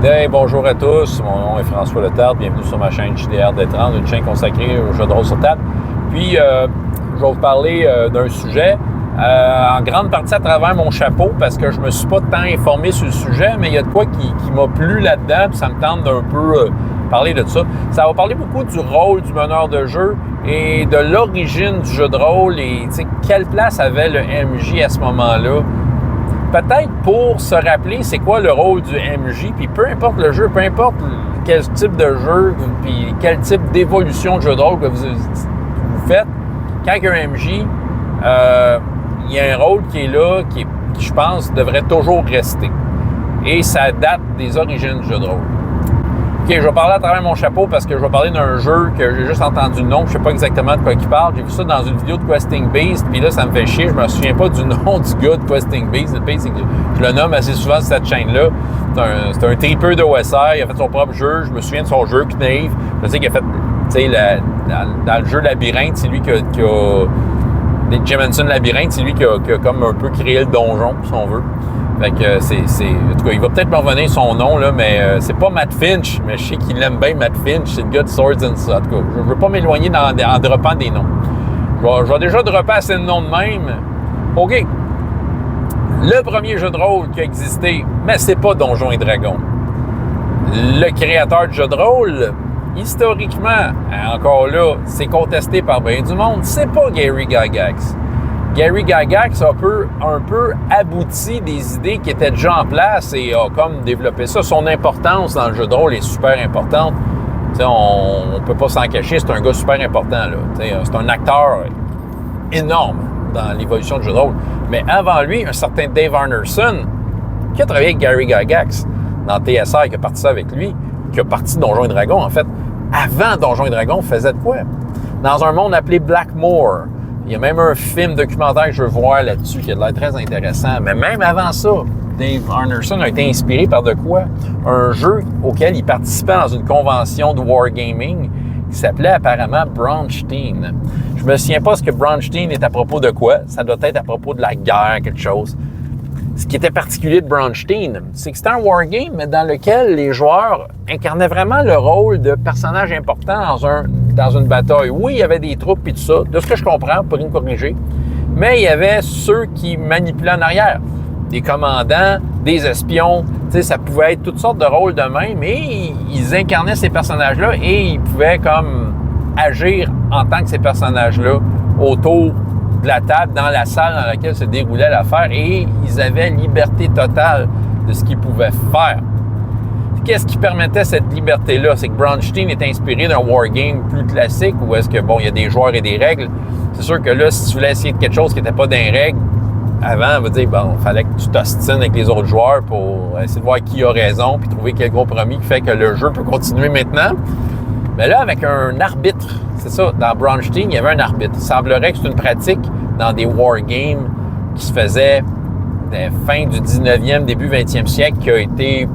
Hey, bonjour à tous, mon nom est François Letarte, bienvenue sur ma chaîne JDR Détrempe, une chaîne consacrée aux jeux de rôle sur table. Puis, je vais vous parler d'un sujet, en grande partie à travers mon chapeau, parce que je me suis pas tant informé sur le sujet, mais il y a de quoi qui m'a plu là-dedans, puis ça me tente d'un peu parler de ça. Ça va parler beaucoup du rôle du meneur de jeu et de l'origine du jeu de rôle et quelle place avait le MJ à ce moment-là. Peut-être pour se rappeler c'est quoi le rôle du MJ, puis peu importe le jeu, peu importe quel type de jeu, puis quel type d'évolution de jeu de rôle que vous faites, quand il y a un MJ, il y a un rôle qui est là, qui je pense devrait toujours rester. Et ça date des origines du jeu de rôle. OK, je vais parler à travers mon chapeau parce que je vais parler d'un jeu que j'ai juste entendu le nom, je ne sais pas exactement de quoi il parle. J'ai vu ça dans une vidéo de Questing Beast, puis là, ça me fait chier, je me souviens pas du nom du gars de Questing Beast. Le pire, c'est que je le nomme assez souvent sur cette chaîne-là. C'est un tripeux de OSR, il a fait son propre jeu, je me souviens de son jeu, Knave. Je sais qu'il a fait, tu sais, dans le jeu Labyrinthe, c'est lui qui a Jim Henson Labyrinthe, c'est lui qui a comme un peu créé le donjon, si on veut. Fait que en tout cas, il va peut-être me revenir son nom, là, mais c'est pas Matt Finch, mais je sais qu'il aime bien Matt Finch, c'est le gars de Swords and Swords. En tout cas, je veux pas m'éloigner en droppant des noms. Je vais déjà dropper assez de noms de même. OK. Le premier jeu de rôle qui a existé, mais c'est pas Donjons et Dragons. Le créateur du jeu de rôle, historiquement, encore là, c'est contesté par bien du monde, c'est pas Gary Gygax. Gary Gygax a un peu abouti des idées qui étaient déjà en place et a comme développé ça. Son importance dans le jeu de rôle est super importante. T'sais, on peut pas s'en cacher, c'est un gars super important. C'est un acteur énorme dans l'évolution du jeu de rôle. Mais avant lui, un certain Dave Arneson, qui a travaillé avec Gary Gygax dans TSR, qui a parti ça avec lui, qui a parti de Donjons et Dragons. En fait, avant Donjons et Dragons, faisait de quoi? Dans un monde appelé Blackmoor. Il y a même un film documentaire que je veux voir là-dessus qui a l'air très intéressant. Mais même avant ça, Dave Arneson a été inspiré par de quoi? Un jeu auquel il participait dans une convention de wargaming qui s'appelait apparemment Braunstein. Je me souviens pas ce que Braunstein est à propos de quoi. Ça doit être à propos de la guerre, quelque chose. Ce qui était particulier de Braunstein, c'est que c'était un wargame, mais dans lequel les joueurs incarnaient vraiment le rôle de personnage important dans une bataille. Oui, il y avait des troupes et tout ça, de ce que je comprends, vous pourriez me corriger, mais il y avait ceux qui manipulaient en arrière. Des commandants, des espions, ça pouvait être toutes sortes de rôles de même, et ils incarnaient ces personnages-là et ils pouvaient comme agir en tant que ces personnages-là autour de la table, dans la salle dans laquelle se déroulait l'affaire, et ils avaient liberté totale de ce qu'ils pouvaient faire. Qu'est-ce qui permettait cette liberté-là? C'est que Braunstein est inspiré d'un wargame plus classique, où est-ce que, bon, il y a des joueurs et des règles. C'est sûr que là, si tu voulais essayer de quelque chose qui n'était pas dans les règles, avant, on va dire, bon, il fallait que tu t'ostines avec les autres joueurs pour essayer de voir qui a raison, puis trouver quel compromis qui fait que le jeu peut continuer maintenant. Mais là, avec un arbitre, c'est ça, dans Braunstein, il y avait un arbitre. Il semblerait que c'est une pratique dans des wargames qui se faisait fin du 19e, début 20e siècle, qui a été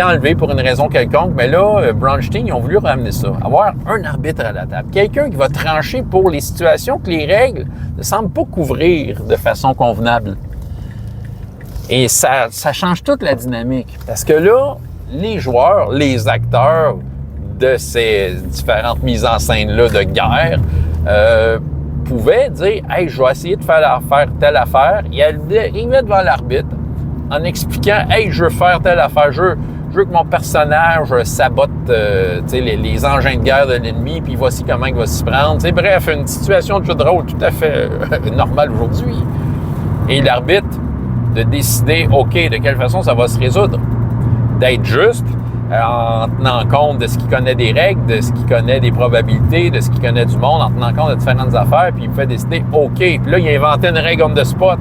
enlevé pour une raison quelconque. Mais là, Braunstein, ils ont voulu ramener ça. Avoir un arbitre à la table. Quelqu'un qui va trancher pour les situations que les règles ne semblent pas couvrir de façon convenable. Et ça change toute la dynamique. Parce que là, les joueurs, les acteurs de ces différentes mises en scène-là de guerre pouvaient dire « Hey, je vais essayer de faire telle affaire ». Il arrivait devant l'arbitre en expliquant « Hey, je veux faire telle affaire, je veux que mon personnage sabote les engins de guerre de l'ennemi, puis voici comment il va s'y prendre. » Bref, une situation de jeu de rôle tout à fait normale aujourd'hui. Et l'arbitre de décider « OK, de quelle façon ça va se résoudre ». D'être juste, en tenant compte de ce qu'il connaît des règles, de ce qu'il connaît des probabilités, de ce qu'il connaît du monde, en tenant compte de différentes affaires, puis il pouvait décider, OK, puis là, il a inventé une règle on the spot,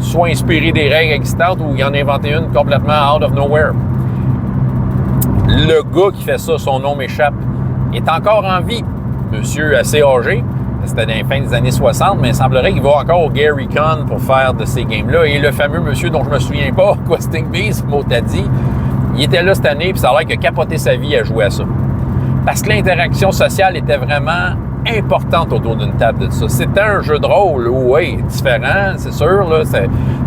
soit inspirée des règles existantes, ou il en a inventé une complètement out of nowhere. Le gars qui fait ça, son nom m'échappe, est encore en vie. Monsieur assez âgé, c'était dans les fins des années 60, mais il semblerait qu'il va encore au Gary Con pour faire de ces games-là. Et le fameux monsieur dont je me souviens pas, Questing Beast, mot t'a dit, il était là cette année, puis ça a l'air qu'il a capoté sa vie à jouer à ça. Parce que l'interaction sociale était vraiment importante autour d'une table de ça. C'était un jeu de rôle, oui, différent, c'est sûr, là,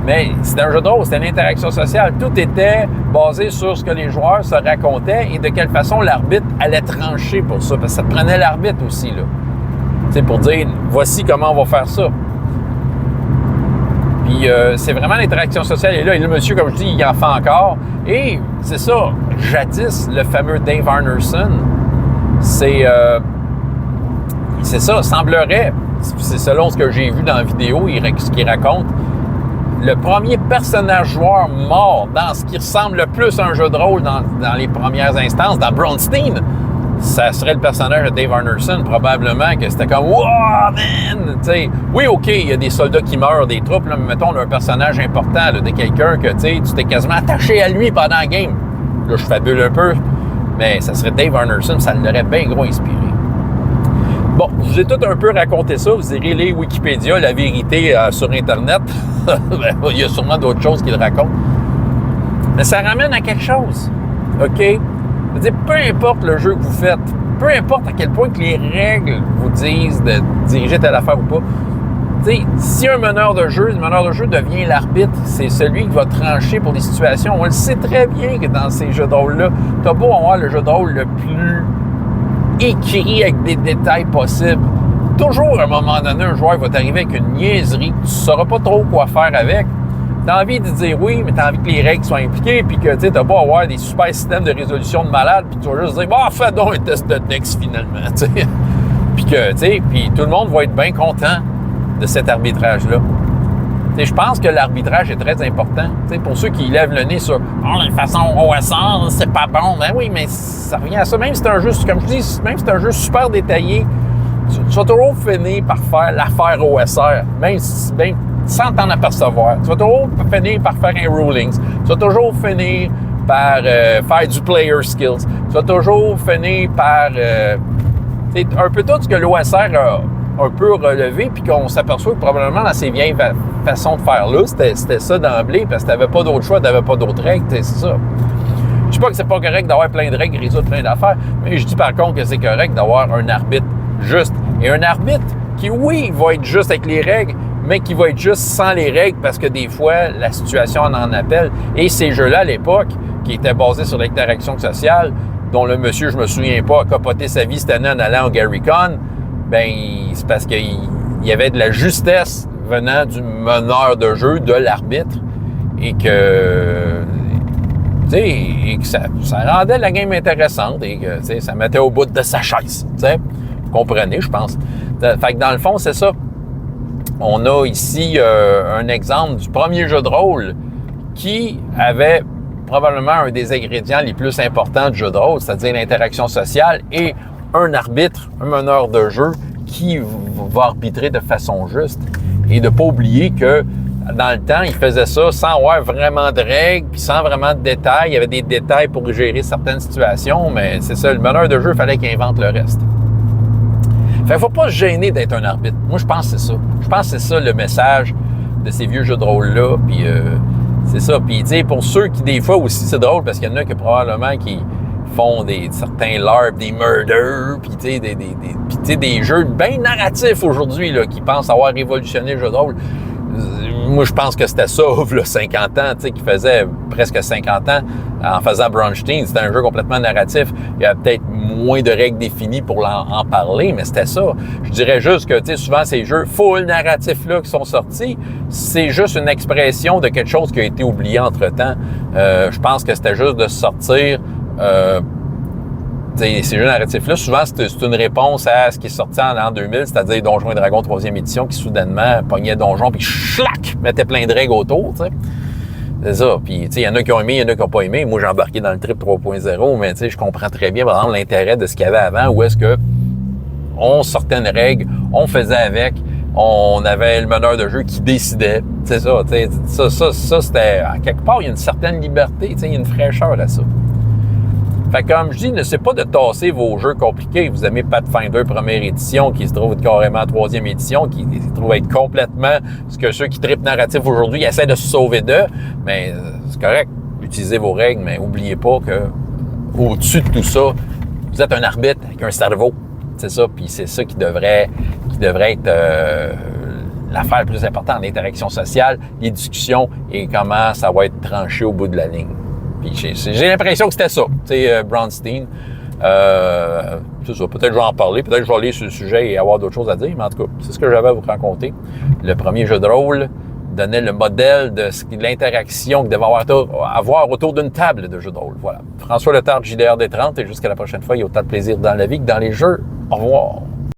mais c'était un jeu de rôle, c'était une interaction sociale. Tout était basé sur ce que les joueurs se racontaient et de quelle façon l'arbitre allait trancher pour ça, parce que ça te prenait l'arbitre aussi, là. Tu sais, pour dire, voici comment on va faire ça. Puis c'est vraiment l'interaction sociale. Et là, le monsieur, comme je dis, il en fait encore. Et c'est ça, jadis, le fameux Dave Arneson, c'est ça, semblerait, c'est selon ce que j'ai vu dans la vidéo, ce qu'il raconte, le premier personnage joueur mort dans ce qui ressemble le plus à un jeu de rôle dans les premières instances, dans Bronstein, ça serait le personnage de Dave Arneson, probablement, que c'était comme « Wow, man! » T'sais, oui, OK, il y a des soldats qui meurent, des troupes, là, mais mettons, là, un personnage important, là, de quelqu'un que tu t'es quasiment attaché à lui pendant la game. Là, je fabule un peu, mais ça serait Dave Arneson, ça l'aurait bien gros inspiré. Bon, je vous ai tout un peu raconté ça, vous irez lire Wikipédia, la vérité sur Internet. Il y a sûrement d'autres choses qu'il raconte. Mais ça ramène à quelque chose, OK? Je veux dire, peu importe le jeu que vous faites, peu importe à quel point que les règles vous disent de diriger telle affaire ou pas, tu sais, si un meneur de jeu devient l'arbitre, c'est celui qui va trancher pour des situations. On le sait très bien que dans ces jeux de rôle-là, t'as beau avoir le jeu de rôle le plus écrit avec des détails possibles. Toujours, à un moment donné, un joueur va t'arriver avec une niaiserie, tu ne sauras pas trop quoi faire avec. Tu as envie de dire oui, mais tu as envie que les règles soient impliquées, puis que tu n'as pas à avoir des super systèmes de résolution de malade, puis tu vas juste dire, bah, fais donc un test de texte finalement, tu sais. Puis que, tu sais, puis tout le monde va être bien content de cet arbitrage-là. Tu sais, je pense que l'arbitrage est très important. Tu sais, pour ceux qui lèvent le nez sur la façon OSR, c'est pas bon. Ben oui, mais ça revient à ça. Même si c'est un jeu, comme je dis, même si c'est un jeu super détaillé, tu vas toujours finir par faire l'affaire OSR, même sans t'en apercevoir. Tu vas toujours finir par faire un rulings. Tu vas toujours finir par faire du player skills. Tu vas toujours finir par un peu tout ce que l'OSR a un peu relevé, puis qu'on s'aperçoit que probablement dans ces vieilles façons de faire là, c'était ça d'emblée, parce que tu n'avais pas d'autre choix, tu n'avais pas d'autres règles, c'est ça. Je dis pas que c'est pas correct d'avoir plein de règles, résoudre plein d'affaires, mais je dis par contre que c'est correct d'avoir un arbitre juste. Et un arbitre qui, oui, va être juste avec les règles, mais qui va être juste sans les règles parce que des fois, la situation en appelle. Et ces jeux-là, à l'époque, qui étaient basés sur l'interaction sociale, dont le monsieur, je me souviens pas, a capoté sa vie cette année en allant au GaryCon, ben c'est parce qu'il y avait de la justesse venant du meneur de jeu, de l'arbitre, et que, ça rendait la game intéressante et que ça mettait au bout de sa chaise. Vous comprenez, je pense. Fait que dans le fond, c'est ça. On a ici un exemple du premier jeu de rôle qui avait probablement un des ingrédients les plus importants du jeu de rôle, c'est-à-dire l'interaction sociale et un arbitre, un meneur de jeu qui va arbitrer de façon juste. Et de ne pas oublier que dans le temps, il faisait ça sans avoir vraiment de règles, puis sans vraiment de détails. Il y avait des détails pour gérer certaines situations, mais c'est ça, le meneur de jeu, il fallait qu'il invente le reste. Fait qu'il ne faut pas se gêner d'être un arbitre. Moi, je pense que c'est ça. Je pense que c'est ça le message de ces vieux jeux de rôle-là. Puis c'est ça. Puis, tu sais, pour ceux qui, des fois aussi, c'est drôle parce qu'il y en a qui probablement qui font certains LARP, des murders, puis tu sais, des jeux bien narratifs aujourd'hui, là, qui pensent avoir révolutionné le jeu de rôle. Moi, je pense que c'était ça, là, 50 ans, tu sais, qui faisait presque 50 ans en faisant Bronstein. C'était un jeu complètement narratif. Il y a peut-être moins de règles définies pour en parler, mais c'était ça. Je dirais juste que, tu sais, souvent, ces jeux full narratifs-là qui sont sortis, c'est juste une expression de quelque chose qui a été oublié entre-temps. Je pense que c'était juste de sortir... ces jeux narratifs-là, souvent, c'est une réponse à ce qui est sorti en l'an 2000, c'est-à-dire Donjons et Dragons 3e édition, qui soudainement pognait Donjon, puis schlac, mettait plein de règles autour, tu sais. C'est ça. Puis, tu sais, il y en a qui ont aimé, il y en a qui n'ont pas aimé. Moi, j'ai embarqué dans le trip 3.0, mais tu sais, je comprends très bien, par exemple, l'intérêt de ce qu'il y avait avant, où est-ce que on sortait une règle, on faisait avec, on avait le meneur de jeu qui décidait. C'est ça, tu sais, ça, c'était, à quelque part, il y a une certaine liberté, tu sais, il y a une fraîcheur à ça. Fait que comme je dis, n'essayez pas de tasser vos jeux compliqués. Vous aimez Pathfinder première édition, qui se trouve carrément 3e édition, qui se trouve être complètement ce que ceux qui trippent narratif aujourd'hui essaient de se sauver d'eux. Mais c'est correct, utilisez vos règles, mais n'oubliez pas que au-dessus de tout ça, vous êtes un arbitre avec un cerveau. c'est ça. Puis c'est ça qui devrait être l'affaire la plus importante, l'interaction sociale, les discussions et comment ça va être tranché au bout de la ligne. Puis j'ai l'impression que c'était ça, tu sais, Bronstein. C'est ça, peut-être je vais en parler, peut-être je vais aller sur le sujet et avoir d'autres choses à dire, mais en tout cas, c'est ce que j'avais à vous raconter. Le premier jeu de rôle donnait le modèle de l'interaction qu'il devait avoir autour d'une table de jeu de rôle. Voilà. François Letarte, JDR des 30, et jusqu'à la prochaine fois, il y a autant de plaisir dans la vie que dans les jeux. Au revoir.